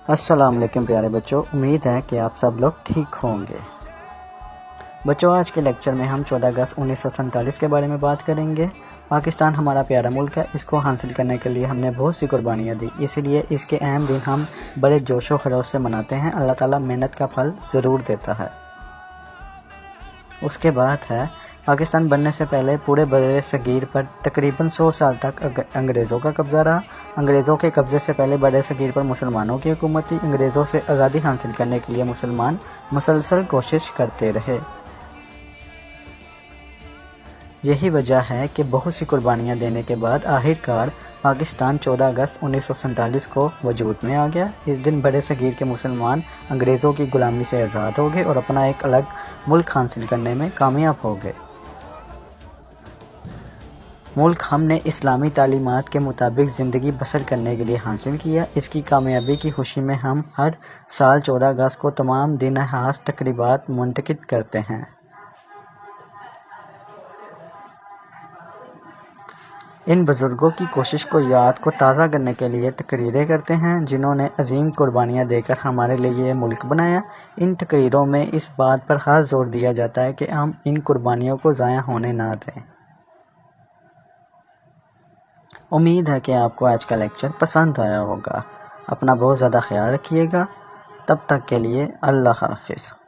السلام علیکم پیارے بچوں، امید ہے کہ آپ سب لوگ ٹھیک ہوں گے۔ بچوں، آج کے لیکچر میں ہم 14 اگست 1947 کے بارے میں بات کریں گے۔ پاکستان ہمارا پیارا ملک ہے، اس کو حاصل کرنے کے لیے ہم نے بہت سی قربانیاں دی، اس لیے اس کے اہم دن ہم بڑے جوش و خروش سے مناتے ہیں۔ اللہ تعالیٰ محنت کا پھل ضرور دیتا ہے۔ اس کے بعد ہے پاکستان بننے سے پہلے پورے بر صغیر پر تقریباً 100 سال تک انگریزوں کا قبضہ رہا۔ انگریزوں کے قبضے سے پہلے بر صغیر پر مسلمانوں کی حکومت تھی۔ انگریزوں سے آزادی حاصل کرنے کے لیے مسلمان مسلسل کوشش کرتے رہے۔ یہی وجہ ہے کہ بہت سی قربانیاں دینے کے بعد آخرکار پاکستان 14 اگست 1947 کو وجود میں آ گیا۔ اس دن بر صغیر کے مسلمان انگریزوں کی غلامی سے آزاد ہو گئے اور اپنا ایک الگ ملک حاصل کرنے میں کامیاب ہو گئے۔ ملک ہم نے اسلامی تعلیمات کے مطابق زندگی بسر کرنے کے لیے حاصل کیا۔ اس کی کامیابی کی خوشی میں ہم ہر سال 14 اگست کو تمام دن خاص تقریبات منعقد کرتے ہیں۔ ان بزرگوں کی کوشش کو یاد کو تازہ کرنے کے لیے تقریریں کرتے ہیں، جنہوں نے عظیم قربانیاں دے کر ہمارے لیے یہ ملک بنایا۔ ان تقریروں میں اس بات پر خاص زور دیا جاتا ہے کہ ہم ان قربانیوں کو ضائع ہونے نہ دیں۔ امید ہے کہ آپ کو آج کا لیکچر پسند آیا ہوگا۔ اپنا بہت زیادہ خیال رکھیے گا۔ تب تک کے لیے اللہ حافظ۔